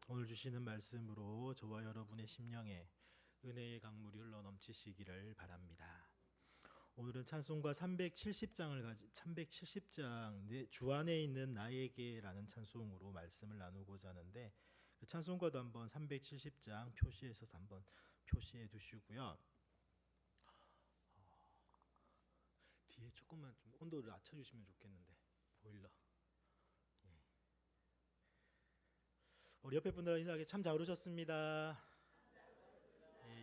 오늘 주시는 말씀으로 저와 여러분의 심령에 은혜의 강물이 흘러 넘치시기를 바랍니다. 오늘은 찬송가 370장 주 안에 있는 나에게라는 찬송으로 말씀을 나누고자 하는데, 그 찬송가도 한번 370장 표시해서 한번 표시해 두시고요. 뒤에 조금만 좀 온도를 낮춰주시면 좋겠는데, 보일러. 우리 옆에 분들 인사하기 참 잘 오셨습니다.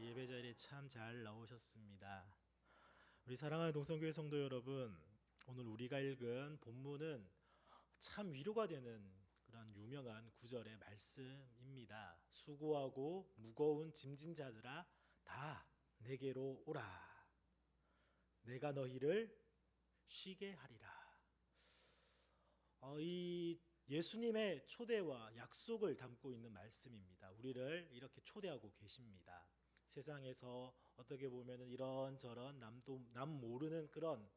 예배 자리에 참 잘 나오셨습니다. 우리 사랑하는 동성교회 성도 여러분, 오늘 우리가 읽은 본문은 참 위로가 되는 그런 유명한 구절의 말씀입니다. 수고하고 무거운 짐진 자들아 다 내게로 오라. 내가 너희를 쉬게 하리라. 이 예수님의 초대와 약속을 담고 있는 말씀입니다. 우리를 이렇게 초대하고 계십니다. 세상에서 어떻게 보면 이런저런 남 모르는 그런,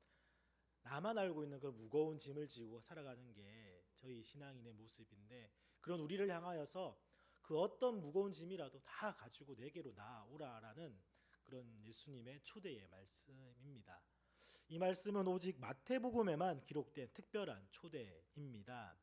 나만 알고 있는 그런 무거운 짐을 지고 살아가는 게 저희 신앙인의 모습인데, 그런 우리를 향하여서 그 어떤 무거운 짐이라도 다 가지고 내게로 나오라라는 그런 예수님의 초대의 말씀입니다. 이 말씀은 오직 마태복음에만 기록된 특별한 초대입니다.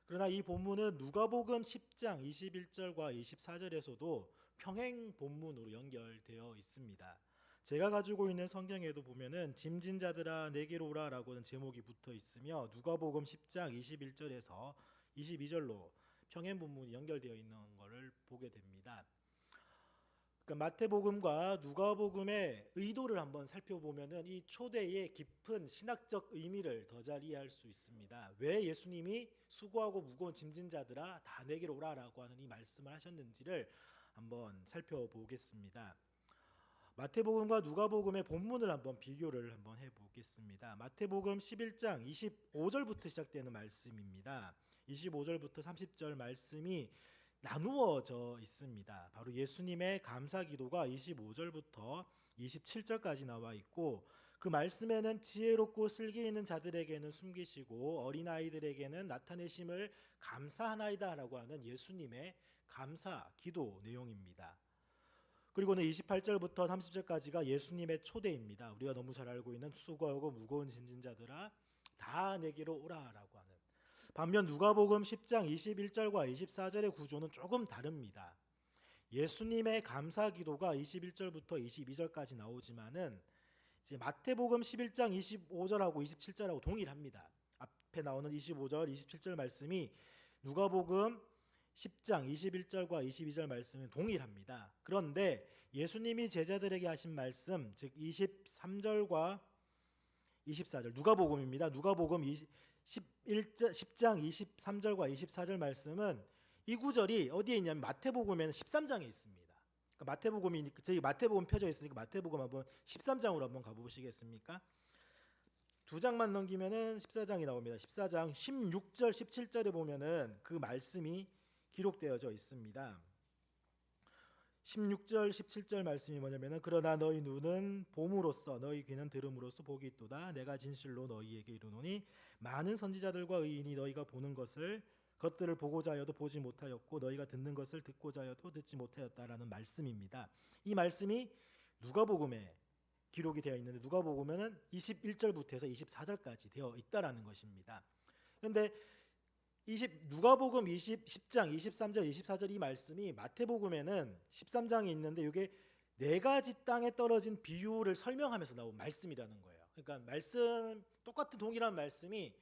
그러나 이 본문은 누가복음 10장 21절과 24절에서도 평행 본문으로 연결되어 있습니다. 제가 가지고 있는 성경에도 보면은 짐진 자들아 내게로 오라라고는 제목이 붙어 있으며, 누가복음 10장 21절에서 22절로 평행 본문이 연결되어 있는 것을 보게 됩니다. 그러니까 마태복음과 누가복음의 의도를 한번 살펴보면은 이 초대의 깊은 신학적 의미를 더 잘 이해할 수 있습니다. 왜 예수님이 수고하고 무거운 짐진 자들아 다 내게로 오라라고 하는 이 말씀을 하셨는지를 한번 살펴보겠습니다. 마태복음과 누가복음의 본문을 한번 비교를 한번 해보겠습니다. 마태복음 11장 25절부터 시작되는 말씀입니다. 25절부터 30절 말씀이 나누어져 있습니다. 바로 예수님의 감사 기도가 25절부터 27절까지 나와 있고, 그 말씀에는 지혜롭고 슬기 있는 자들에게는 숨기시고 어린아이들에게는 나타내심을 감사하나이다 라고 하는 예수님의 감사 기도 내용입니다. 그리고는 28절부터 30절까지가 예수님의 초대입니다. 우리가 너무 잘 알고 있는 수고하고 무거운 짐진 자들아 다 내게로 오라라고 하는. 반면 누가복음 10장 21절과 24절의 구조는 조금 다릅니다. 예수님의 감사 기도가 21절부터 22절까지 나오지만은 이제 마태복음 11장 25절하고 27절하고 동일합니다. 앞에 나오는 25절, 27절 말씀이 누가복음 10장 21절과 22절 말씀은 동일합니다. 그런데 예수님이 제자들에게 하신 말씀, 즉 23절과 24절, 누가복음입니다. 누가복음 10장 23절과 24절 말씀은 이 구절이 어디에 있냐면 마태복음에는 13장에 있습니다. 그러니까 마태복음이, 저희 마태복음 펴져 있으니까 마태복음 한번 13장으로 한번 가보시겠습니까? 두 장만 넘기면은 14장이 나옵니다. 14장 16절 17절에 보면은 그 말씀이 기록되어져 있습니다. 16절 17절 말씀이 뭐냐면은 그러나 너희 눈은 봄으로써 너희 귀는 들음으로써 복이 있도다. 내가 진실로 너희에게 이르노니 많은 선지자들과 의인이 너희가 보는 것들을 보고자 하여도 보지 못하였고 너희가 듣는 것을 듣고자 하여도 듣지 못하였다라는 말씀입니다. 이 말씀이 누가복음에 기록이 되어 있는데, 누가복음에는 21절부터 해서 24절까지 되어 있다라는 것입니다. 그런데 누가복음 10장 23절 24절 이 말씀이 마태복음에는 13장에 있는데, 이게 네 가지 땅에 떨어진 비유를 설명하면서 나온 말씀이라는 거예요. 그러니까 말씀 똑같은 동일한 말씀이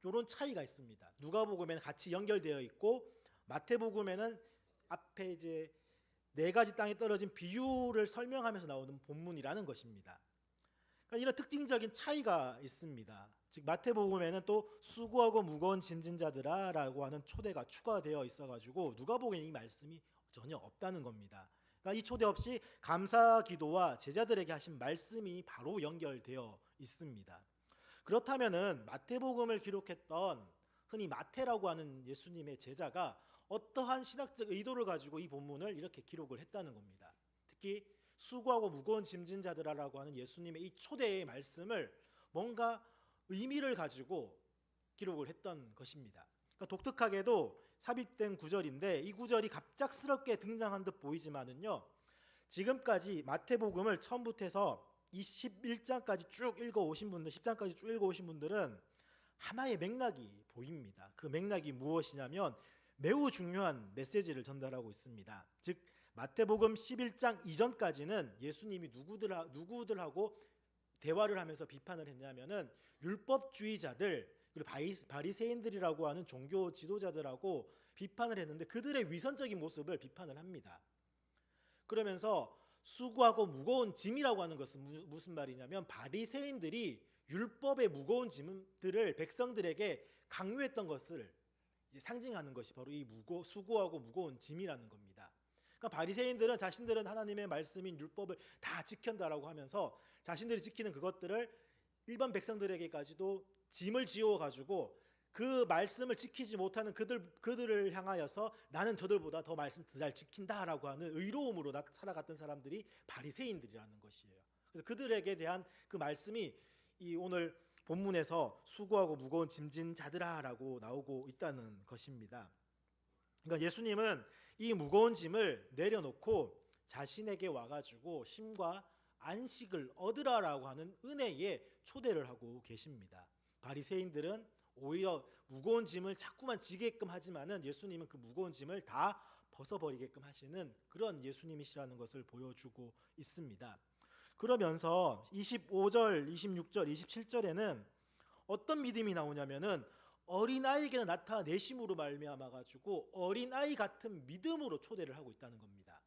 이런 차이가 있습니다. 누가복음에는 같이 연결되어 있고 마태복음에는 앞에 이제 네 가지 땅에 떨어진 비유를 설명하면서 나오는 본문이라는 것입니다. 그러니까 이런 특징적인 차이가 있습니다. 즉 마태복음에는 또 수고하고 무거운 짐진 자들아라고 하는 초대가 추가되어 있어가지고 누가복음에 이 말씀이 전혀 없다는 겁니다. 그러니까 이 초대 없이 감사 기도와 제자들에게 하신 말씀이 바로 연결되어 있습니다. 그렇다면은 마태복음을 기록했던 흔히 마태라고 하는 예수님의 제자가 어떠한 신학적 의도를 가지고 이 본문을 이렇게 기록을 했다는 겁니다. 특히 수고하고 무거운 짐진 자들아라고 하는 예수님의 이 초대의 말씀을 뭔가 의미를 가지고 기록을 했던 것입니다. 그러니까 독특하게도 삽입된 구절인데 이 구절이 갑작스럽게 등장한 듯 보이지만은요, 지금까지 마태복음을 처음부터 해서 21장까지 쭉 읽어오신 분들, 10장까지 쭉 읽어오신 분들은 하나의 맥락이 보입니다. 그 맥락이 무엇이냐면 매우 중요한 메시지를 전달하고 있습니다. 즉 마태복음 11장 이전까지는 예수님이 누구들하고 대화를 하면서 비판을 했냐면은 율법주의자들 그리고 바리새인들이라고 하는 종교 지도자들하고 비판을 했는데 그들의 위선적인 모습을 비판을 합니다. 그러면서 수고하고 무거운 짐이라고 하는 것은 무슨 말이냐면 바리새인들이 율법의 무거운 짐들을 백성들에게 강요했던 것을 이제 상징하는 것이 바로 이 수고하고 무거운 짐이라는 겁니다. 그러니까 바리새인들은 자신들은 하나님의 말씀인 율법을 다 지킨다라고 하면서 자신들이 지키는 그것들을 일반 백성들에게까지도 짐을 지어 가지고 그 말씀을 지키지 못하는 그들을 향하여서 나는 저들보다 더 말씀 더 잘 지킨다라고 하는 의로움으로 살아갔던 사람들이 바리새인들이라는 것이에요. 그래서 그들에게 대한 그 말씀이 이 오늘 본문에서 수고하고 무거운 짐진 자들아라고 나오고 있다는 것입니다. 그러니까 예수님은 이 무거운 짐을 내려놓고 자신에게 와가지고 쉼과 안식을 얻으라라고 하는 은혜에 초대를 하고 계십니다. 바리새인들은 오히려 무거운 짐을 자꾸만 지게끔 하지만은 예수님은 그 무거운 짐을 다 벗어버리게끔 하시는 그런 예수님이시라는 것을 보여주고 있습니다. 그러면서 25절, 26절, 27절에는 어떤 믿음이 나오냐면은 어린아이에게는 나타내심으로 말미암아 가지고 어린아이 같은 믿음으로 초대를 하고 있다는 겁니다.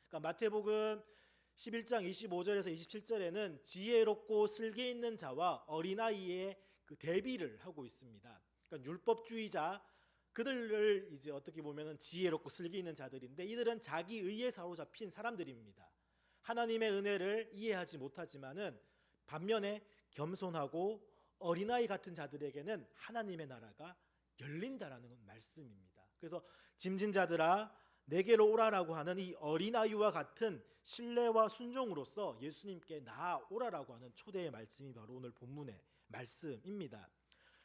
그러니까 마태복음 11장 25절에서 27절에는 지혜롭고 슬기 있는 자와 어린아이의 그 대비를 하고 있습니다. 그러니까 율법주의자 그들을 이제 어떻게 보면은 지혜롭고 슬기 있는 자들인데 이들은 자기 의에 사로잡힌 사람들입니다. 하나님의 은혜를 이해하지 못하지만은 반면에 겸손하고 어린아이 같은 자들에게는 하나님의 나라가 열린다라는 말씀입니다. 그래서 짐진 자들아 내게로 오라라고 하는 이 어린아이와 같은 신뢰와 순종으로서 예수님께 나아오라라고 하는 초대의 말씀이 바로 오늘 본문의 말씀입니다.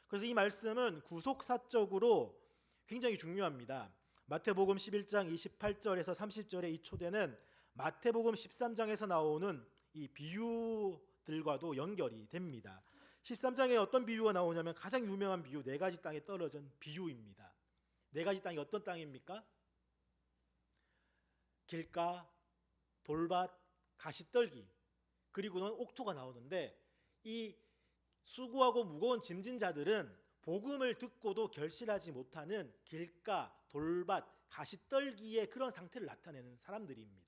그래서 이 말씀은 구속사적으로 굉장히 중요합니다. 마태복음 11장 28절에서 30절의 이 초대는 마태복음 13장에서 나오는 이 비유들과도 연결이 됩니다. 13장에 어떤 비유가 나오냐면 가장 유명한 비유 네 가지 땅에 떨어진 비유입니다. 네 가지 땅이 어떤 땅입니까? 길가, 돌밭, 가시떨기 그리고는 옥토가 나오는데 이 수고하고 무거운 짐진 자들은 복음을 듣고도 결실하지 못하는 길가, 돌밭, 가시떨기의 그런 상태를 나타내는 사람들입니다.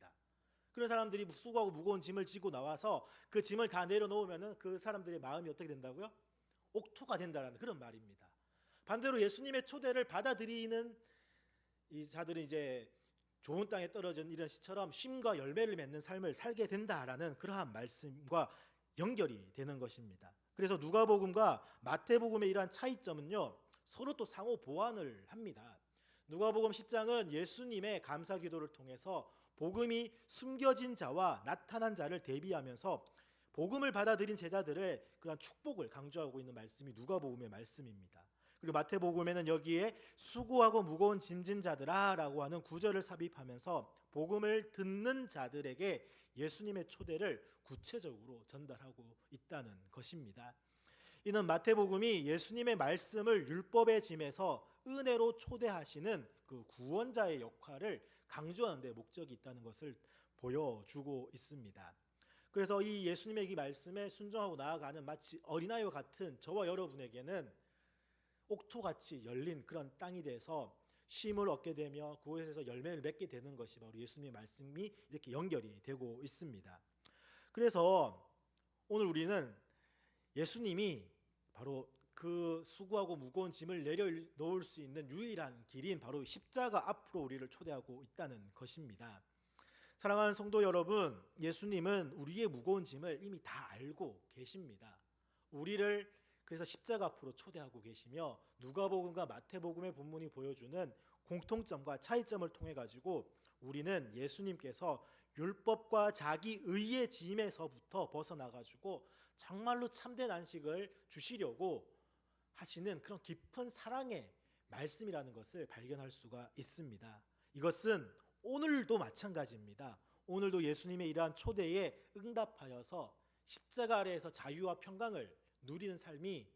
그런 사람들이 수고하고 무거운 짐을 지고 나와서 그 짐을 다 내려놓으면 그 사람들의 마음이 어떻게 된다고요? 옥토가 된다는 그런 말입니다. 반대로 예수님의 초대를 받아들이는 이 자들은 이제 좋은 땅에 떨어진 이런 시처럼 쉼과 열매를 맺는 삶을 살게 된다라는 그러한 말씀과 연결이 되는 것입니다. 그래서 누가복음과 마태복음의 이러한 차이점은요 서로 또 상호 보완을 합니다. 누가복음 10장은 예수님의 감사기도를 통해서 복음이 숨겨진 자와 나타난 자를 대비하면서 복음을 받아들인 제자들의 그런 축복을 강조하고 있는 말씀이 누가복음의 말씀입니다. 그리고 마태복음에는 여기에 수고하고 무거운 짐진 자들아라고 하는 구절을 삽입하면서 복음을 듣는 자들에게 예수님의 초대를 구체적으로 전달하고 있다는 것입니다. 이는 마태복음이 예수님의 말씀을 율법의 짐에서 은혜로 초대하시는 그 구원자의 역할을 강조하는 데 목적이 있다는 것을 보여주고 있습니다. 그래서 이 예수님의 이 말씀에 순종하고 나아가는 마치 어린아이와 같은 저와 여러분에게는 옥토같이 열린 그런 땅이 돼서 쉼을 얻게 되며 그곳에서 열매를 맺게 되는 것이 바로 예수님의 말씀이 이렇게 연결이 되고 있습니다. 그래서 오늘 우리는 예수님이 바로 그 수고하고 무거운 짐을 내려놓을 수 있는 유일한 길인 바로 십자가 앞으로 우리를 초대하고 있다는 것입니다. 사랑하는 성도 여러분, 예수님은 우리의 무거운 짐을 이미 다 알고 계십니다. 우리를 그래서 십자가 앞으로 초대하고 계시며 누가복음과 마태복음의 본문이 보여주는 공통점과 차이점을 통해 가지고 우리는 예수님께서 율법과 자기 의의 짐에서부터 벗어나 가지고 정말로 참된 안식을 주시려고 하시는 그런 깊은 사랑의 말씀이라는 것을 발견할 수가 있습니다. 이것은 오늘도 마찬가지입니다. 오늘도 예수님의 이러한 초대에 응답하여서 십자가 아래에서 자유와 평강을 누리는 삶이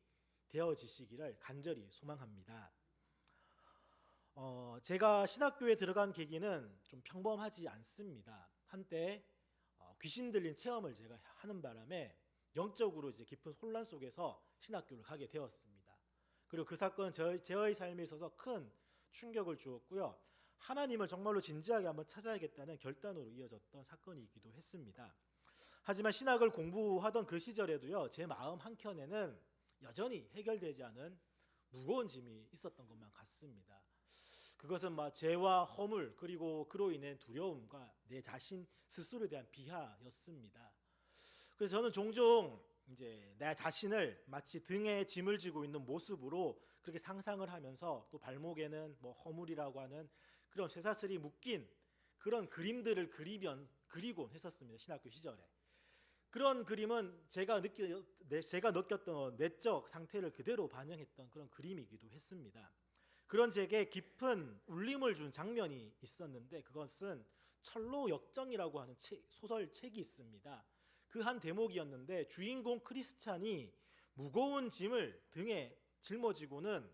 되어지시기를 간절히 소망합니다. 제가 신학교에 들어간 계기는 좀 평범하지 않습니다. 한때 귀신 들린 체험을 제가 하는 바람에 영적으로 이제 깊은 혼란 속에서 신학교를 가게 되었습니다. 그리고 그 사건은 저의 삶에 있어서 큰 충격을 주었고요. 하나님을 정말로 진지하게 한번 찾아야겠다는 결단으로 이어졌던 사건이기도 했습니다. 하지만 신학을 공부하던 그 시절에도요, 제 마음 한켠에는 여전히 해결되지 않은 무거운 짐이 있었던 것만 같습니다. 그것은 죄와 허물 그리고 그로 인해 두려움과 내 자신 스스로에 대한 비하였습니다. 그래서 저는 종종 이제 내 자신을 마치 등에 짐을 지고 있는 모습으로 그렇게 상상을 하면서 또 발목에는 허물이라고 하는 그런 쇠사슬이 묶인 그런 그림들을 그리곤 했었습니다. 신학교 시절에. 그런 그림은 제가 느꼈던 내적 상태를 그대로 반영했던 그런 그림이기도 했습니다. 그런 제게 깊은 울림을 준 장면이 있었는데 그것은 철로 역정이라고 하는 소설책이 있습니다. 그 한 대목이었는데 주인공 크리스찬이 무거운 짐을 등에 짊어지고는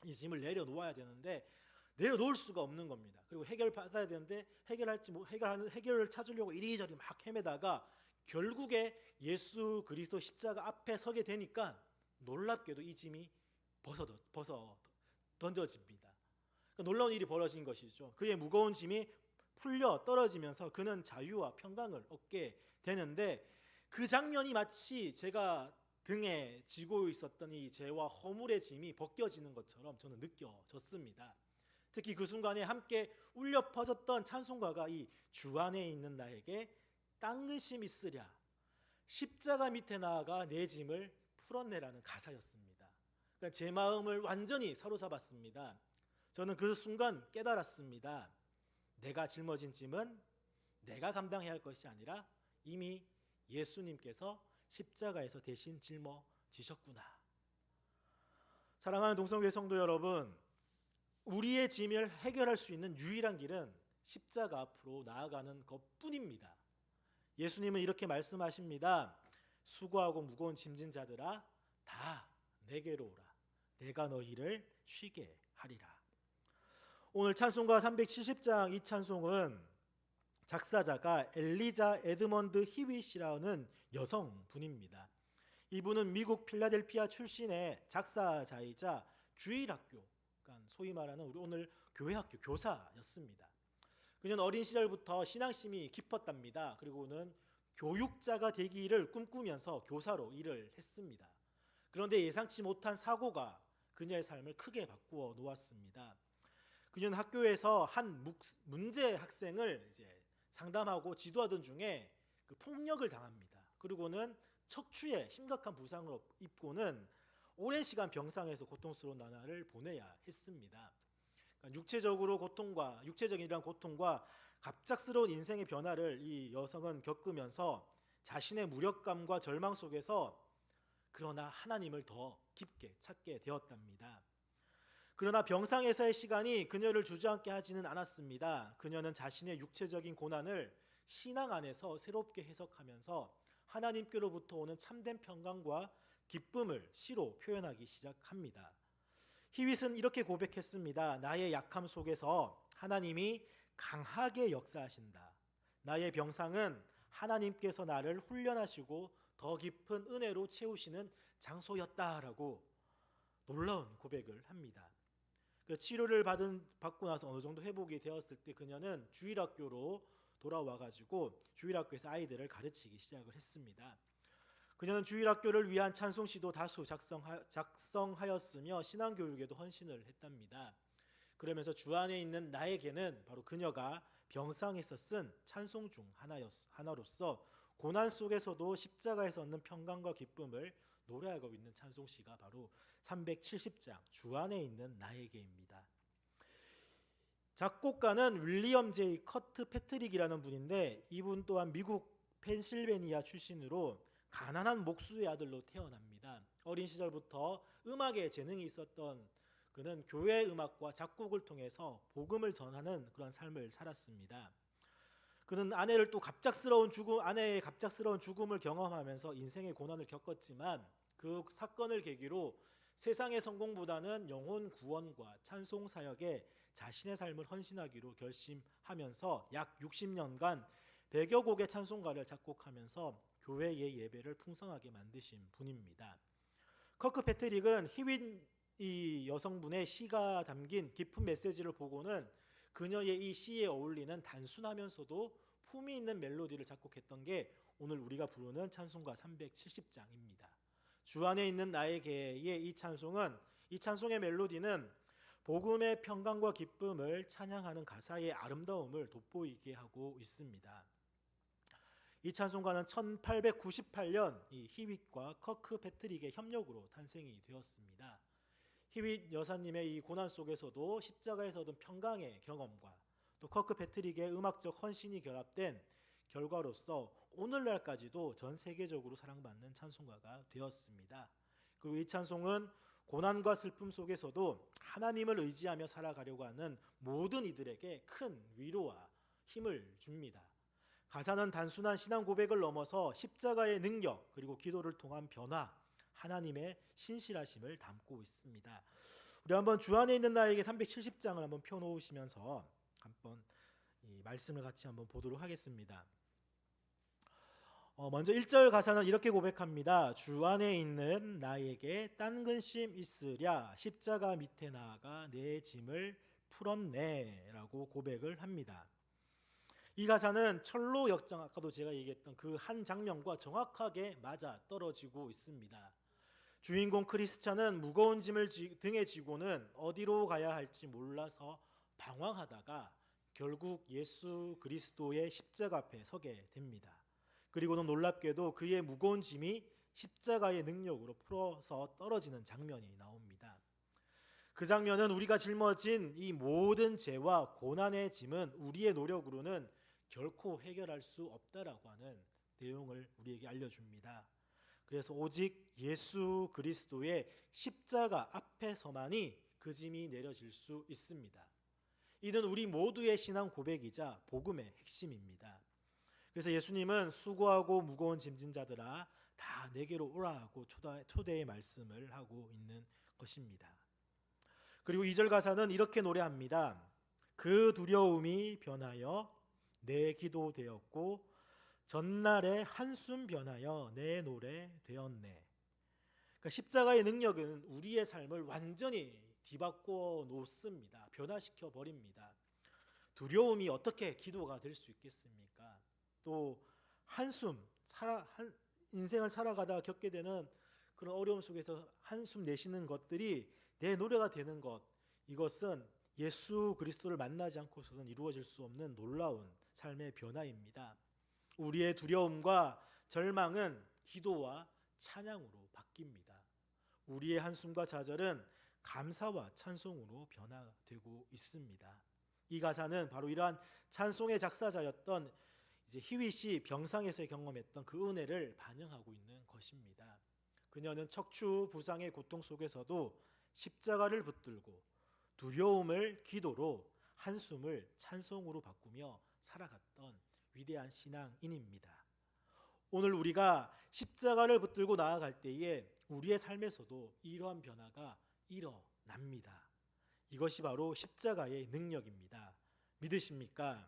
이 짐을 내려놓아야 되는데 내려놓을 수가 없는 겁니다. 그리고 해결받아야 되는데 해결을 찾으려고 이리저리 막 헤매다가 결국에 예수 그리스도 십자가 앞에 서게 되니까 놀랍게도 이 짐이 벗어 던져집니다. 그러니까 놀라운 일이 벌어진 것이죠. 그의 무거운 짐이 풀려 떨어지면서 그는 자유와 평강을 얻게 되는데 그 장면이 마치 제가 등에 지고 있었던 이 죄와 허물의 짐이 벗겨지는 것처럼 저는 느껴졌습니다. 특히 그 순간에 함께 울려 퍼졌던 찬송가가 이 주 안에 있는 나에게 땅끝이 있으랴 십자가 밑에 나아가 내 짐을 풀어내라는 가사였습니다. 그러니까 제 마음을 완전히 사로잡았습니다. 저는 그 순간 깨달았습니다. 내가 짊어진 짐은 내가 감당해야 할 것이 아니라 이미 예수님께서 십자가에서 대신 짊어지셨구나. 사랑하는 동성교회 성도 여러분, 우리의 짐을 해결할 수 있는 유일한 길은 십자가 앞으로 나아가는 것뿐입니다. 예수님은 이렇게 말씀하십니다. 수고하고 무거운 짐진 자들아 다 내게로 오라. 내가 너희를 쉬게 하리라. 오늘 찬송가 370장 이 찬송은 작사자가 엘리자 에드먼드 히윗이라는 여성분입니다. 이분은 미국 필라델피아 출신의 작사자이자 주일학교, 그러니까 소위 말하는 우리 오늘 교회학교 교사였습니다. 그녀는 어린 시절부터 신앙심이 깊었답니다. 그리고는 교육자가 되기를 꿈꾸면서 교사로 일을 했습니다. 그런데 예상치 못한 사고가 그녀의 삶을 크게 바꾸어 놓았습니다. 그녀는 학교에서 한 문제 학생을 이제 상담하고 지도하던 중에 그 폭력을 당합니다. 그리고는 척추에 심각한 부상을 입고는 오랜 시간 병상에서 고통스러운 나날을 보내야 했습니다. 그러니까 육체적인 이런 고통과 갑작스러운 인생의 변화를 이 여성은 겪으면서 자신의 무력감과 절망 속에서 그러나 하나님을 더 깊게 찾게 되었답니다. 그러나 병상에서의 시간이 그녀를 주저앉게 하지는 않았습니다. 그녀는 자신의 육체적인 고난을 신앙 안에서 새롭게 해석하면서 하나님께로부터 오는 참된 평강과 기쁨을 시로 표현하기 시작합니다. 히윗은 이렇게 고백했습니다. 나의 약함 속에서 하나님이 강하게 역사하신다. 나의 병상은 하나님께서 나를 훈련하시고 더 깊은 은혜로 채우시는 장소였다라고 놀라운 고백을 합니다. 치료를 받고 나서 어느 정도 회복이 되었을 때 그녀는 주일학교로 돌아와가지고 주일학교에서 아이들을 가르치기 시작을 했습니다. 그녀는 주일학교를 위한 찬송시도 다수 작성하였으며 신앙교육에도 헌신을 했답니다. 그러면서 주 안에 있는 나에게는 바로 그녀가 병상에서 쓴 찬송 중 하나로서 고난 속에서도 십자가에서 얻는 평강과 기쁨을 노래하고 있는 찬송시가 바로 370장 주 안에 있는 나에게입니다. 작곡가는 윌리엄 제이 커트 패트릭이라는 분인데 이분 또한 미국 펜실베니아 출신으로 가난한 목수의 아들로 태어납니다. 어린 시절부터 음악에 재능이 있었던 그는 교회 음악과 작곡을 통해서 복음을 전하는 그런 삶을 살았습니다. 그는 아내의 갑작스러운 죽음을 경험하면서 인생의 고난을 겪었지만 그 사건을 계기로 세상의 성공보다는 영혼 구원과 찬송 사역에 자신의 삶을 헌신하기로 결심하면서 약 60년간 100여 곡의 찬송가를 작곡하면서 교회의 예배를 풍성하게 만드신 분입니다. 커크 패트릭은 이 여성분의 시가 담긴 깊은 메시지를 보고는 그녀의 이 시에 어울리는 단순하면서도 품이 있는 멜로디를 작곡했던 게 오늘 우리가 부르는 찬송가 370장입니다. 주 안에 있는 나에게의 이 찬송의 멜로디는 복음의 평강과 기쁨을 찬양하는 가사의 아름다움을 돋보이게 하고 있습니다. 이 찬송가는 1898년 이 히윗과 커크 패트릭의 협력으로 탄생이 되었습니다. 히윗 여사님의 이 고난 속에서도 십자가에서 얻은 평강의 경험과 또 커크 패트릭의 음악적 헌신이 결합된 결과로서 오늘날까지도 전 세계적으로 사랑받는 찬송가가 되었습니다. 그리고 이 찬송은 고난과 슬픔 속에서도 하나님을 의지하며 살아가려고 하는 모든 이들에게 큰 위로와 힘을 줍니다. 가사는 단순한 신앙 고백을 넘어서 십자가의 능력 그리고 기도를 통한 변화, 하나님의 신실하심을 담고 있습니다. 우리 한번 주 안에 있는 나에게 370장을 한번 펴놓으시면서 한번 이 말씀을 같이 한번 보도록 하겠습니다. 먼저 1절 가사는 이렇게 고백합니다. 주 안에 있는 나에게 딴 근심 있으랴 십자가 밑에 나아가 내 짐을 풀었네 라고 고백을 합니다. 이 가사는 철로 역정, 아까도 제가 얘기했던 그 한 장면과 정확하게 맞아 떨어지고 있습니다. 주인공 크리스찬은 무거운 짐을 등에 지고는 어디로 가야 할지 몰라서 방황하다가 결국 예수 그리스도의 십자가 앞에 서게 됩니다. 그리고는 놀랍게도 그의 무거운 짐이 십자가의 능력으로 풀어서 떨어지는 장면이 나옵니다. 그 장면은 우리가 짊어진 이 모든 죄와 고난의 짐은 우리의 노력으로는 결코 해결할 수 없다라고 하는 내용을 우리에게 알려줍니다. 그래서 오직 예수 그리스도의 십자가 앞에서만이 그 짐이 내려질 수 있습니다. 이는 우리 모두의 신앙 고백이자 복음의 핵심입니다. 그래서 예수님은 수고하고 무거운 짐진 자들아 다 내게로 오라 하고 초대의 말씀을 하고 있는 것입니다. 그리고 2절 가사는 이렇게 노래합니다. 그 두려움이 변하여 내 기도 되었고 전날의 한숨 변하여 내 노래 되었네. 그러니까 십자가의 능력은 우리의 삶을 완전히 뒤바꿔 놓습니다. 변화시켜 버립니다. 두려움이 어떻게 기도가 될 수 있겠습니까? 또 인생을 살아가다 겪게 되는 그런 어려움 속에서 한숨 내쉬는 것들이 내 노래가 되는 것, 이것은 예수 그리스도를 만나지 않고서는 이루어질 수 없는 놀라운 삶의 변화입니다. 우리의 두려움과 절망은 기도와 찬양으로 바뀝니다. 우리의 한숨과 좌절은 감사와 찬송으로 변화되고 있습니다. 이 가사는 바로 이러한 찬송의 작사자였던 히윗이 병상에서 경험했던 그 은혜를 반영하고 있는 것입니다. 그녀는 척추 부상의 고통 속에서도 십자가를 붙들고 두려움을 기도로 한숨을 찬송으로 바꾸며 살아갔던 위대한 신앙인입니다. 오늘 우리가 십자가를 붙들고 나아갈 때에 우리의 삶에서도 이러한 변화가 일어납니다. 이것이 바로 십자가의 능력입니다. 믿으십니까?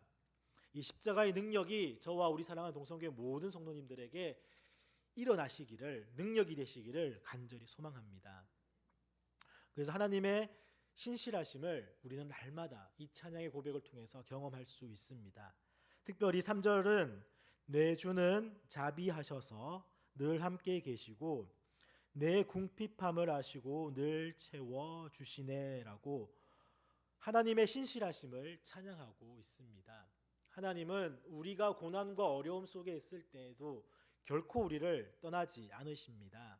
이 십자가의 능력이 저와 우리 사랑하는 동성교회 모든 성도님들에게 일어나시기를, 능력이 되시기를 간절히 소망합니다. 그래서 하나님의 신실하심을 우리는 날마다 이 찬양의 고백을 통해서 경험할 수 있습니다. 특별히 3절은 내 주는 자비하셔서 늘 함께 계시고 내 궁핍함을 아시고 늘 채워주시네 라고 하나님의 신실하심을 찬양하고 있습니다. 하나님은 우리가 고난과 어려움 속에 있을 때에도 결코 우리를 떠나지 않으십니다.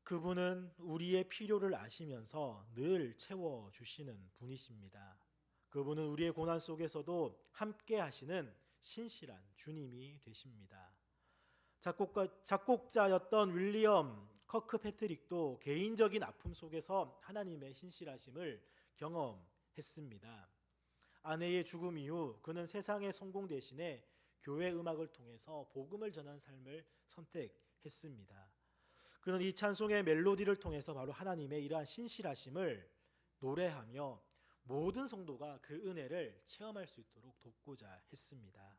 그분은 우리의 필요를 아시면서 늘 채워주시는 분이십니다. 그분은 우리의 고난 속에서도 함께 하시는 신실한 주님이 되십니다. 작곡자였던 윌리엄 커크 패트릭도 개인적인 아픔 속에서 하나님의 신실하심을 경험했습니다. 아내의 죽음 이후 그는 세상의 성공 대신에 교회 음악을 통해서 복음을 전한 삶을 선택했습니다. 그는 이 찬송의 멜로디를 통해서 바로 하나님의 이러한 신실하심을 노래하며 모든 성도가 그 은혜를 체험할 수 있도록 돕고자 했습니다.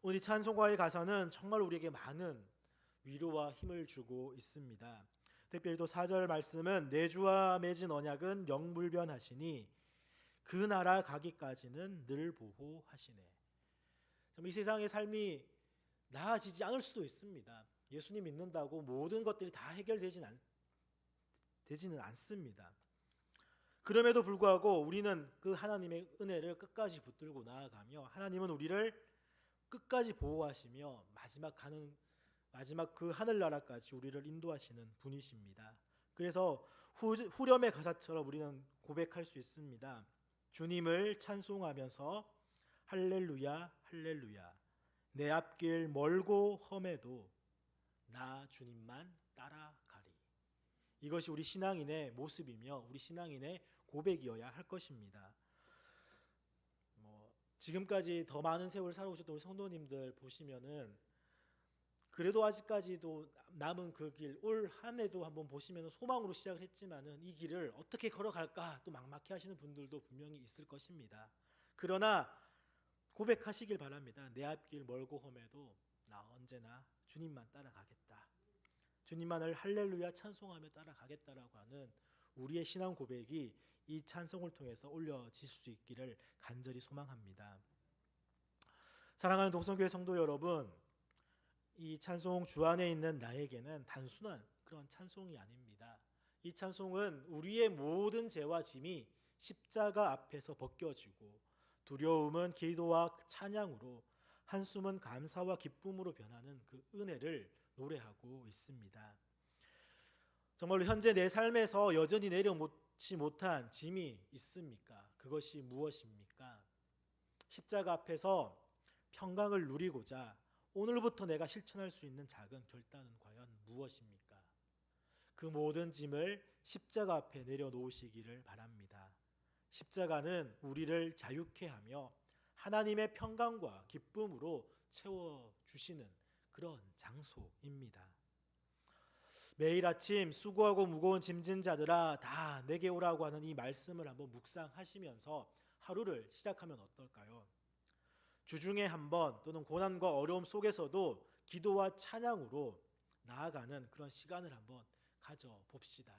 오늘 이 찬송가의 가사는 정말 우리에게 많은 위로와 힘을 주고 있습니다. 특별히 또 4절 말씀은 내 주와 맺은 언약은 영불변하시니 그 나라 가기까지는 늘 보호하시네. 이 세상의 삶이 나아지지 않을 수도 있습니다. 예수님 믿는다고 모든 것들이 다 되지는 않습니다. 그럼에도 불구하고 우리는 그 하나님의 은혜를 끝까지 붙들고 나아가며 하나님은 우리를 끝까지 보호하시며 마지막 그 하늘나라까지 우리를 인도하시는 분이십니다. 그래서 후렴의 가사처럼 우리는 고백할 수 있습니다. 주님을 찬송하면서 할렐루야 할렐루야 내 앞길 멀고 험해도 나 주님만 따라가리. 이것이 우리 신앙인의 모습이며 우리 신앙인의 고백이어야 할 것입니다. 지금까지 더 많은 세월 살아오셨던 우리 성도님들 보시면은 그래도 아직까지도 남은 그 길, 올 한 해도 한번 보시면 소망으로 시작을 했지만은 이 길을 어떻게 걸어갈까 또 막막해 하시는 분들도 분명히 있을 것입니다. 그러나 고백하시길 바랍니다. 내 앞길 멀고 험해도 나 언제나 주님만 따라가겠다. 주님만을 할렐루야 찬송하며 따라가겠다라고 하는 우리의 신앙 고백이 이 찬송을 통해서 올려질 수 있기를 간절히 소망합니다. 사랑하는 동성교회 성도 여러분, 이 찬송 주 안에 있는 나에게는 단순한 그런 찬송이 아닙니다. 이 찬송은 우리의 모든 죄와 짐이 십자가 앞에서 벗겨지고 두려움은 기도와 찬양으로 한숨은 감사와 기쁨으로 변하는 그 은혜를 노래하고 있습니다. 정말로 현재 내 삶에서 여전히 내려놓지 못한 짐이 있습니까? 그것이 무엇입니까? 십자가 앞에서 평강을 누리고자 오늘부터 내가 실천할 수 있는 작은 결단은 과연 무엇입니까? 그 모든 짐을 십자가 앞에 내려놓으시기를 바랍니다. 십자가는 우리를 자유케 하며 하나님의 평강과 기쁨으로 채워주시는 그런 장소입니다. 매일 아침 수고하고 무거운 짐진 자들아 다 내게 오라고 하는 이 말씀을 한번 묵상하시면서 하루를 시작하면 어떨까요? 주중에 한 번 또는 고난과 어려움 속에서도 기도와 찬양으로 나아가는 그런 시간을 한번 가져봅시다.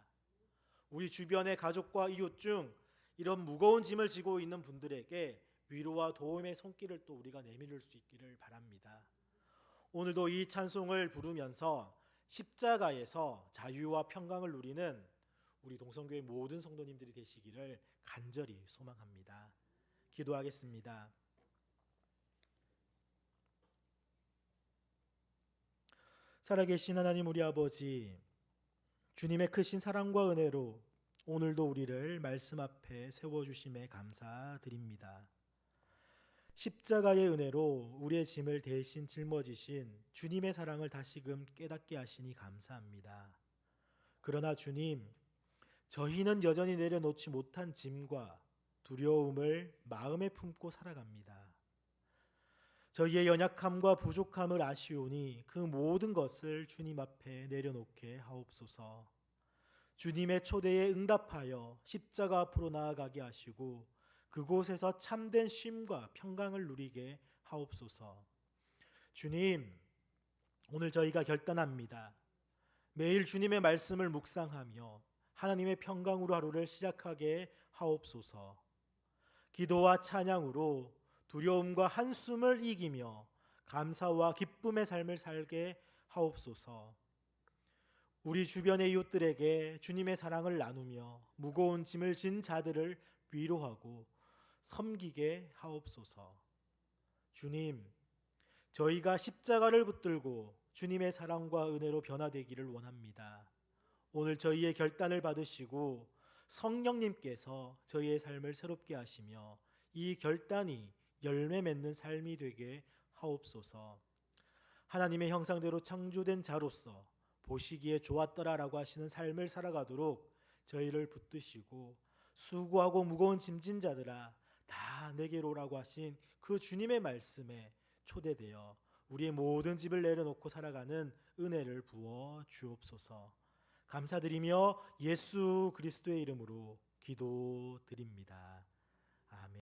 우리 주변의 가족과 이웃 중 이런 무거운 짐을 지고 있는 분들에게 위로와 도움의 손길을 또 우리가 내밀을 수 있기를 바랍니다. 오늘도 이 찬송을 부르면서 십자가에서 자유와 평강을 누리는 우리 동성교회 모든 성도님들이 되시기를 간절히 소망합니다. 기도하겠습니다. 살아계신 하나님 우리 아버지, 주님의 크신 사랑과 은혜로 오늘도 우리를 말씀 앞에 세워주심에 감사드립니다. 십자가의 은혜로 우리의 짐을 대신 짊어지신 주님의 사랑을 다시금 깨닫게 하시니 감사합니다. 그러나 주님, 저희는 여전히 내려놓지 못한 짐과 두려움을 마음에 품고 살아갑니다. 저희의 연약함과 부족함을 아시오니 그 모든 것을 주님 앞에 내려놓게 하옵소서. 주님의 초대에 응답하여 십자가 앞으로 나아가게 하시고 그곳에서 참된 쉼과 평강을 누리게 하옵소서. 주님, 오늘 저희가 결단합니다. 매일 주님의 말씀을 묵상하며 하나님의 평강으로 하루를 시작하게 하옵소서. 기도와 찬양으로 두려움과 한숨을 이기며 감사와 기쁨의 삶을 살게 하옵소서. 우리 주변의 이웃들에게 주님의 사랑을 나누며 무거운 짐을 진 자들을 위로하고 섬기게 하옵소서. 주님, 저희가 십자가를 붙들고 주님의 사랑과 은혜로 변화되기를 원합니다. 오늘 저희의 결단을 받으시고 성령님께서 저희의 삶을 새롭게 하시며 이 결단이 열매 맺는 삶이 되게 하옵소서. 하나님의 형상대로 창조된 자로서 보시기에 좋았더라라고 하시는 삶을 살아가도록 저희를 붙드시고, 수고하고 무거운 짐진 자들아 다 내게로 오라고 하신 그 주님의 말씀에 초대되어 우리의 모든 집을 내려놓고 살아가는 은혜를 부어 주옵소서. 감사드리며 예수 그리스도의 이름으로 기도드립니다. 아멘.